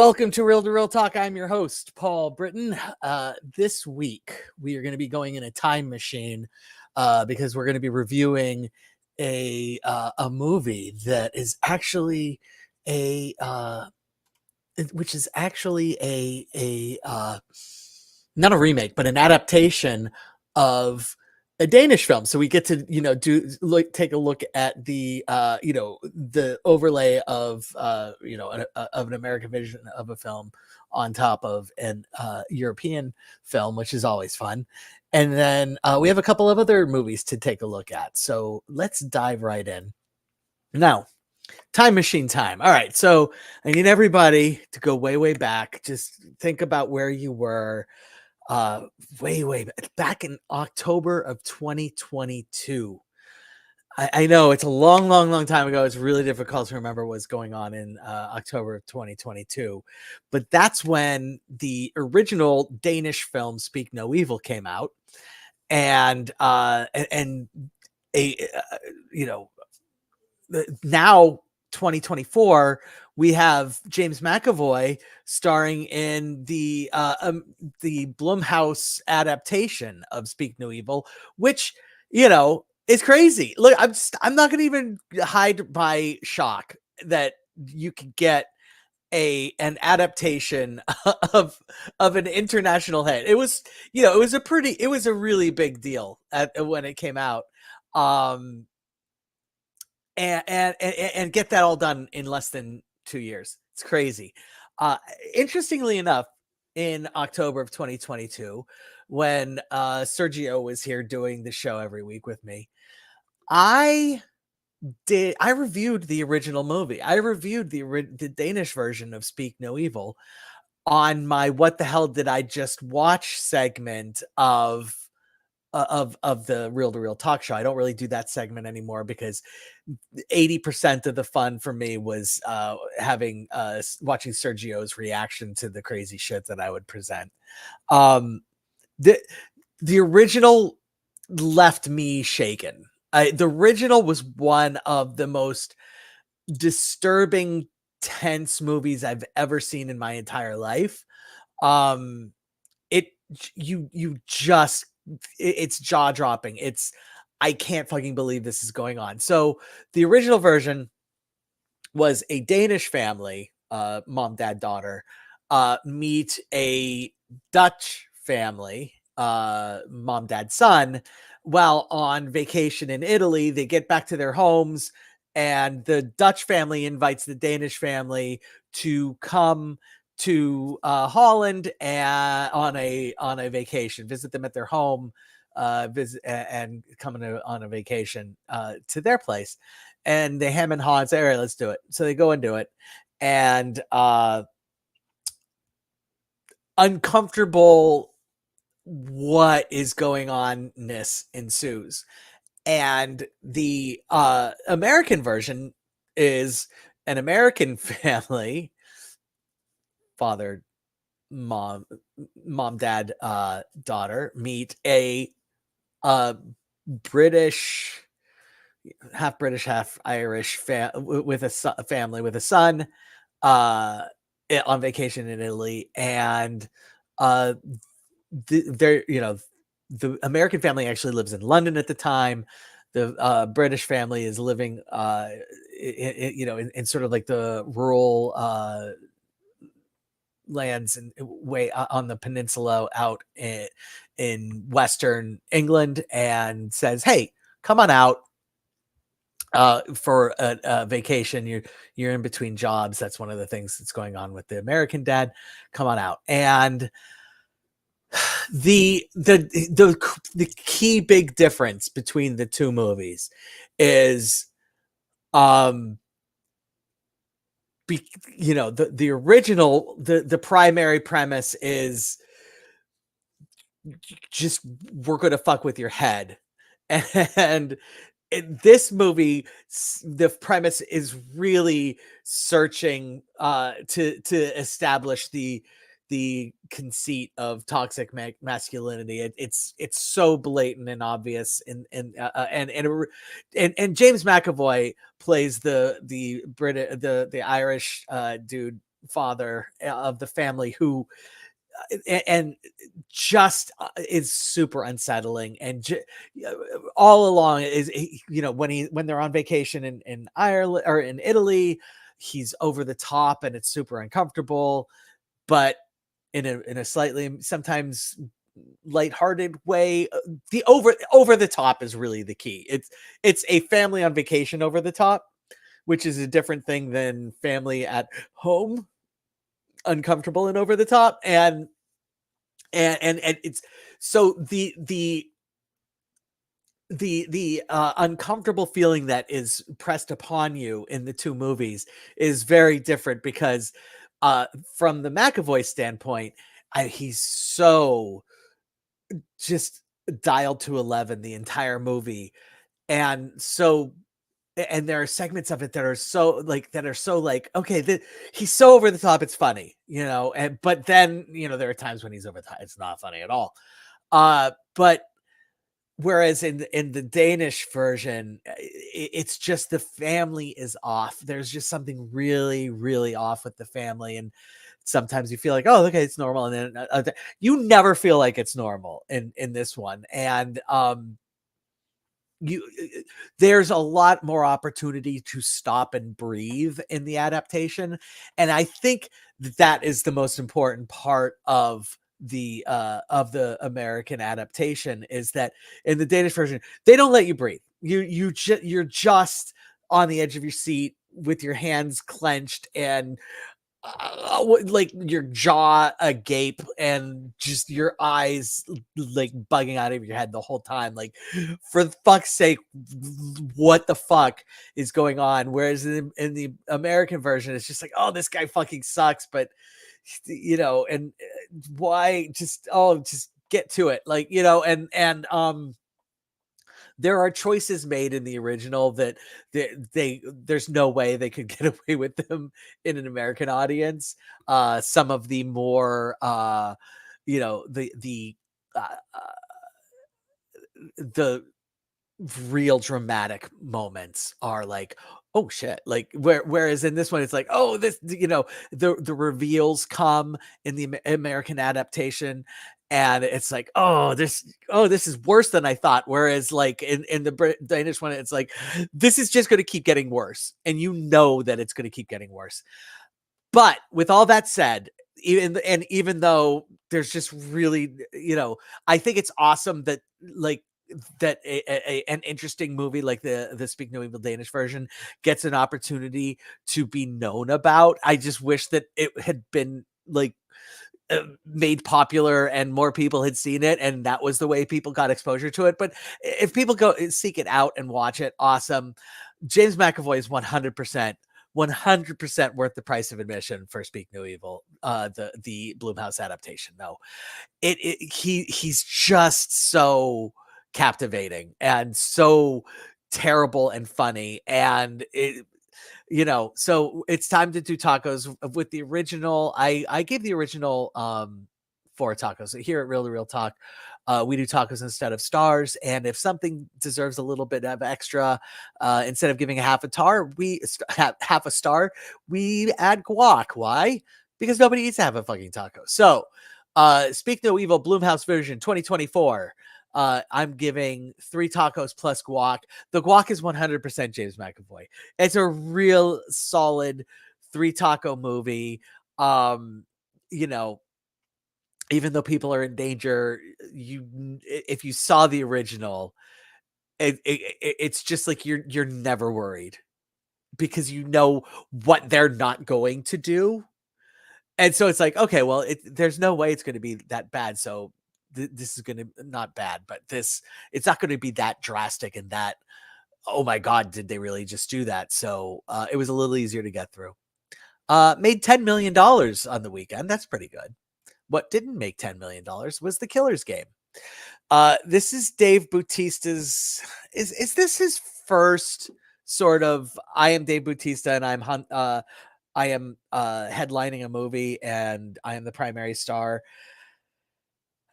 Welcome to Real Talk. I'm your host, Paul Britton. This week, we are going to be going in a time machine because we're going to be reviewing a movie that is actually which is actually not a remake, but an adaptation of a Danish film. So we get to, take a look at the, the overlay of, of an American vision of a film on top of an European film, which is always fun. And then we have a couple of other movies to take a look at. So let's dive right in. Now, time machine time. All right. So I need everybody to go way back. Just think about where you were way back in October of 2022. I know it's a long time ago. It's really difficult to remember what's going on in October of 2022, but that's when the original Danish film Speak No Evil came out, and now 2024 we have James McAvoy starring in the Blumhouse adaptation of Speak No Evil, which is crazy. Look, I'm not going to even hide my shock that you could get an adaptation of an international hit. It was it was a really big deal when it came out. And get that all done in less than 2 years. It's crazy. Interestingly enough, in October of 2022, when Sergio was here doing the show every week with me, I reviewed the original movie. I reviewed the Danish version of Speak No Evil on my What the Hell Did I Just Watch segment of the Real Talk show. I don't really do that segment anymore because 80% of the fun for me was watching Sergio's reaction to the crazy shit that I would present. The original left me shaken. The original was one of the most disturbing, tense movies I've ever seen in my entire life. It's jaw-dropping. I can't fucking believe this is going on. So the original version was a Danish family, mom, dad, daughter, meet a Dutch family, mom, dad, son, while on vacation in Italy. They get back to their homes, and the Dutch family invites the Danish family to come to Holland and on a vacation, visit them at their home, visit and come on a vacation to their place. And they hem and haw and say, all right, let's do it. So they go and do it, and uncomfortable what is going on-ness ensues. And the American version is an American family, father, mom, dad, daughter, meet a British, half Irish with a family with a son on vacation in Italy. And the American family actually lives in London at the time. The British family is living in sort of like the rural lands and way on the peninsula out in Western England, and says, hey, come on out for a vacation. You're in between jobs. That's one of the things that's going on with the American dad. Come on out. And the key big difference between the two movies is the original, the primary premise is just, we're gonna fuck with your head. And in this movie, the premise is really searching to establish the conceit of toxic masculinity. It's so blatant and obvious, and James McAvoy plays the Irish dude father of the family who and just is super unsettling and all along is when they're on vacation in Ireland or in Italy, he's over the top and it's super uncomfortable, but in a slightly sometimes lighthearted way. The over the top is really the key. It's a family on vacation over the top, which is a different thing than family at home uncomfortable and over the top. And it's so the uncomfortable feeling that is pressed upon you in the two movies is very different because from the McAvoy standpoint, he's so just dialed to 11 the entire movie. And so and there are segments of it that are so like, okay, he's so over the top, it's funny, and but then there are times when he's over the top, it's not funny at all. But whereas in the Danish version, it's just the family is off. There's just something really, really off with the family, and sometimes you feel like, oh, okay, it's normal, and then you never feel like it's normal in this one, and you there's a lot more opportunity to stop and breathe in the adaptation, and I think that is the most important part of the American adaptation, is that in the Danish version they don't let you breathe. You're just on the edge of your seat with your hands clenched and like your jaw agape and just your eyes like bugging out of your head the whole time, like, for fuck's sake, what the fuck is going on? Whereas in the American version it's just like, oh, this guy fucking sucks, but and why just get to it, like, and there are choices made in the original that there's no way they could get away with them in an American audience. Some of the more uh, the real dramatic moments are like, oh shit, like whereas in this one it's like, oh, this, the reveals come in the American adaptation, and it's like, oh, this is worse than I thought, whereas like in the Danish one it's like, this is just going to keep getting worse, and that it's going to keep getting worse. But with all that said, even though there's just really, I think it's awesome that, like, that an interesting movie like the Speak No Evil Danish version gets an opportunity to be known about. I just wish that it had been like made popular and more people had seen it, and that was the way people got exposure to it. But if people go seek it out and watch it, awesome. James McAvoy is 100% worth the price of admission for Speak No Evil, the Blumhouse adaptation. No, he's just so captivating and so terrible and funny, and so it's time to do tacos with the original. I gave the original 4 tacos. Here at Real Talk, we do tacos instead of stars, and if something deserves a little bit of extra, instead of giving half a star, we add guac. Why? Because nobody eats half a fucking taco. So Speak No Evil Blumhouse version 2024, I'm giving 3 tacos plus guac. The guac is 100% James McAvoy. It's a real solid 3 taco movie. You know, even though people are in danger, if you saw the original, it's just like you're never worried because you know what they're not going to do. And so it's like, okay, well, there's no way it's going to be that bad. So this is going to not bad, but it's not going to be that drastic and that, oh my God, did they really just do that? So it was a little easier to get through. Made $10 million on the weekend. That's pretty good. What didn't make $10 million was The Killer's Game. This is Dave Bautista's, is this his first sort of, I am Dave Bautista and I am headlining a movie and I am the primary star?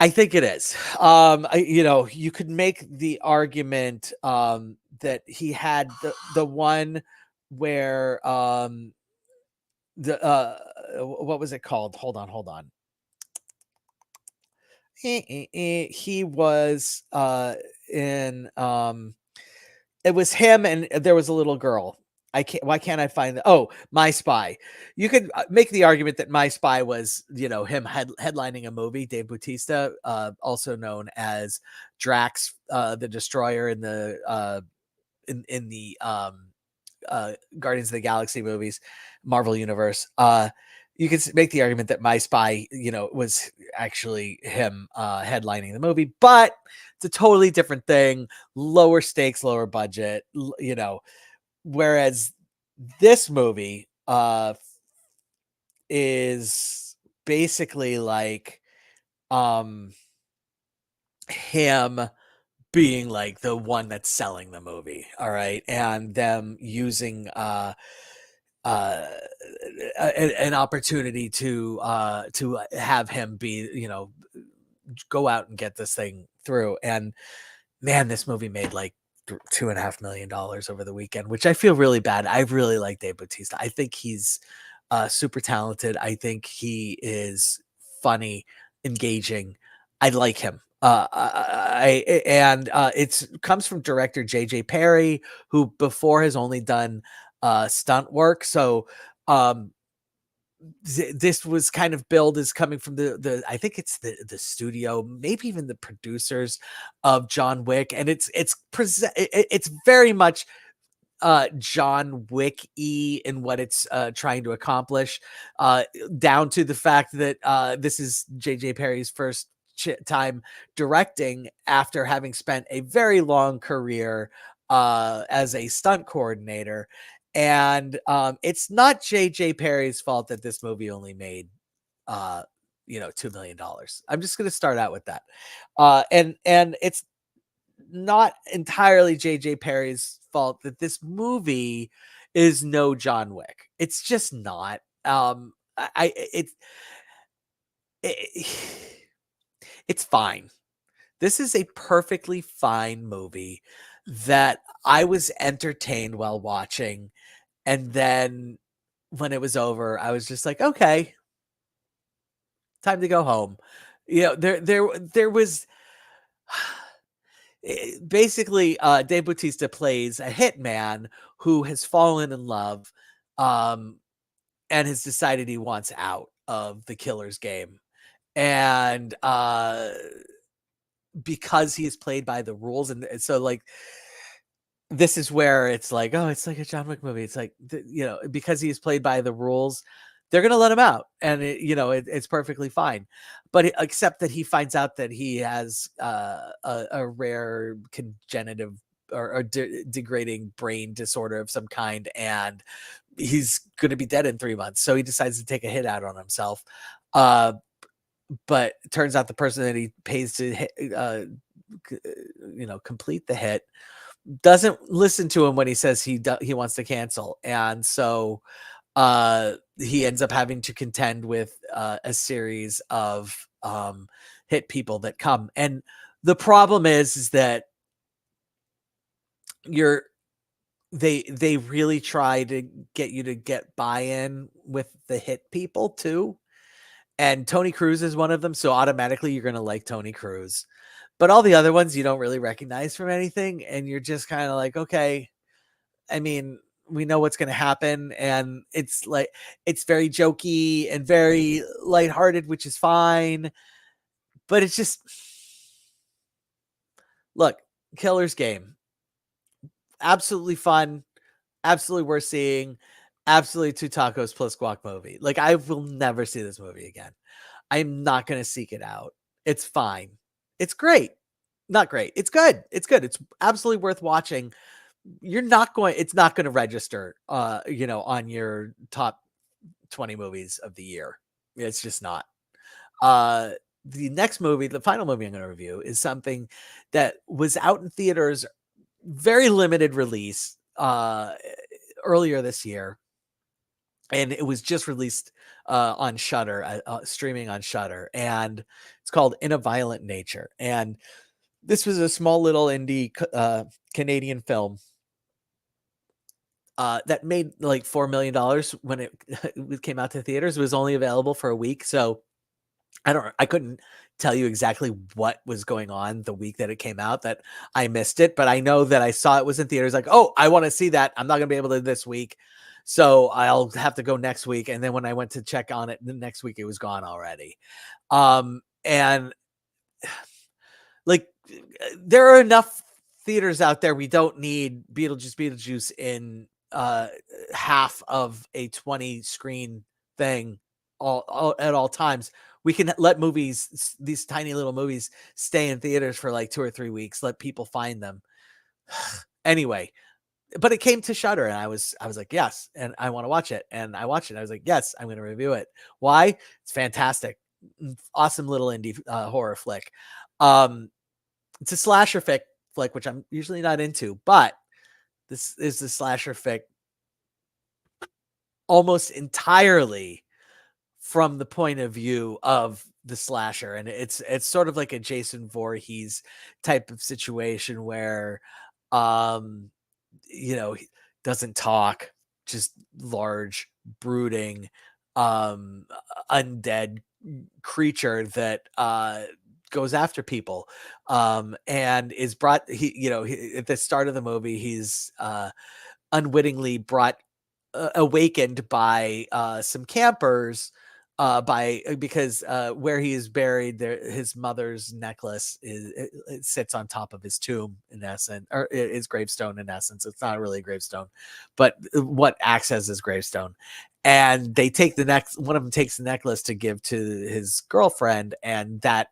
I think it is. You could make the argument that he had the one where the what was it called? Hold on. He was in it was him and there was a little girl. I can't. Why can't I find the? Oh, My Spy. You could make the argument that My Spy was, him headlining a movie. Dave Bautista, also known as Drax, the Destroyer in the Guardians of the Galaxy movies, Marvel Universe. You could make the argument that My Spy, was actually him headlining the movie, but it's a totally different thing. Lower stakes, lower budget. Whereas this movie is basically like um him being like the one that's selling the movie, all right, and them using uh an opportunity to have him be, go out and get this thing through. And man, this movie made like $2.5 million over the weekend, which I feel really bad. I really like Dave Bautista. I think he's super talented. I think he is funny, engaging. I like him. And it's comes from director J.J. Perry, who before has only done stunt work. So um, this was kind of billed as coming from the I think it's the studio, maybe even the producers of John Wick, and it's very much John Wick-y in what it's trying to accomplish, down to the fact that this is JJ Perry's first time directing after having spent a very long career as a stunt coordinator. And it's not JJ Perry's fault that this movie only made $2 million. I'm just going to start out with that. And it's not entirely JJ Perry's fault that this movie is no John Wick. It's just not. It, it's fine. This is a perfectly fine movie that I was entertained while watching, and then when it was over, I was just like, okay, time to go home. There was basically Dave Bautista plays a hitman who has fallen in love, um, and has decided he wants out of the killer's game. And because he is played by the rules, and so like this is where it's like, oh, it's like a John Wick movie. It's like, because he's played by the rules, they're going to let him out. And, it's perfectly fine. But except that he finds out that he has a rare congenitive or degrading brain disorder of some kind. And he's going to be dead in 3 months. So he decides to take a hit out on himself. But it turns out the person that he pays to hit, complete the hit doesn't listen to him when he says he wants to cancel. And so he ends up having to contend with a series of hit people that come. And the problem is that they really try to get you to get buy-in with the hit people too. And Tony Crews is one of them. So automatically you're going to like Tony Crews. But all the other ones you don't really recognize from anything. And you're just kind of like, okay, I mean, we know what's going to happen. And it's like, it's very jokey and very lighthearted, which is fine. But it's just, look, Killer's Game. Absolutely fun. Absolutely worth seeing. Absolutely two tacos plus guac movie. Like, I will never see this movie again. I'm not going to seek it out. It's fine. It's great. Not great. It's good. It's good. It's absolutely worth watching. It's not going to register, on your top 20 movies of the year. It's just not. The next movie, the final movie I'm going to review, is something that was out in theaters, very limited release, earlier this year. And it was just released on Shudder, streaming on Shudder, and it's called In a Violent Nature. And this was a small little indie Canadian film that made like $4 million when it it came out to theaters. It was only available for a week, so I couldn't tell you exactly what was going on the week that it came out that I missed it, but I know that I saw it was in theaters, like, "Oh, I wanna see that. I'm not gonna be able to this week, so I'll have to go next week," and then when I went to check on it the next week, it was gone already. And like, there are enough theaters out there. We don't need Beetlejuice in half of a 20 screen thing all at all times. We can let these tiny little movies, stay in theaters for like 2 or 3 weeks, let people find them. Anyway, but it came to Shudder, and I was like, yes, and I want to watch it. And I watched it. I was like, yes, I'm going to review it. Why? It's fantastic. Awesome little indie horror flick. Um, it's a slasher flick, which I'm usually not into, but this is the slasher flick almost entirely from the point of view of the slasher, and it's sort of like a Jason Voorhees type of situation where, um, he doesn't talk, just large, brooding, undead creature that goes after people, and is brought. At the start of the movie, he's unwittingly brought awakened by some campers by because where he is buried there, his mother's necklace it sits on top of his tomb in essence, or his gravestone in essence. It's not really a gravestone, but what acts as his gravestone. And they take one of them takes the necklace to give to his girlfriend, and that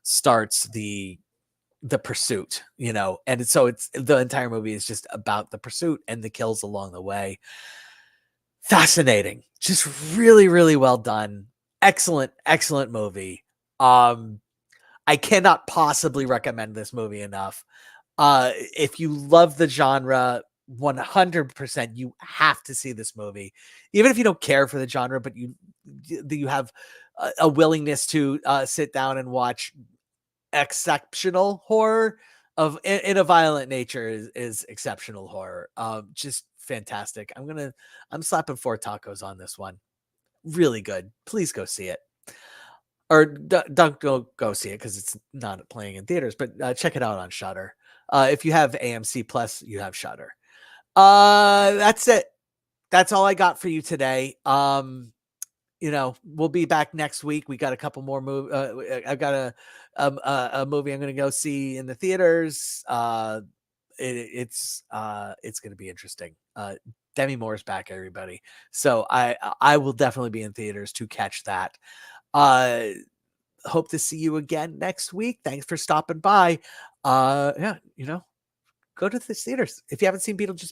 starts the pursuit, and so it's the entire movie is just about the pursuit and the kills along the way. Fascinating. Just really, really well done. Excellent, excellent movie. I cannot possibly recommend this movie enough. If you love the genre, 100% you have to see this movie. Even if you don't care for the genre, but you have a willingness to sit down and watch exceptional horror in a violent nature is exceptional horror. Just fantastic. I'm slapping 4 tacos on this one. Really good. Please go see it. Or don't go see it because it's not playing in theaters, but check it out on Shudder. If you have AMC Plus, you have Shudder. That's it. That's all I got for you today. We'll be back next week. We got a couple more I've got a movie I'm going to go see in the theaters. It's going to be interesting. Demi Moore's back, everybody. So I will definitely be in theaters to catch that. Hope to see you again next week. Thanks for stopping by. Yeah, go to the theaters. If you haven't seen Beetlejuice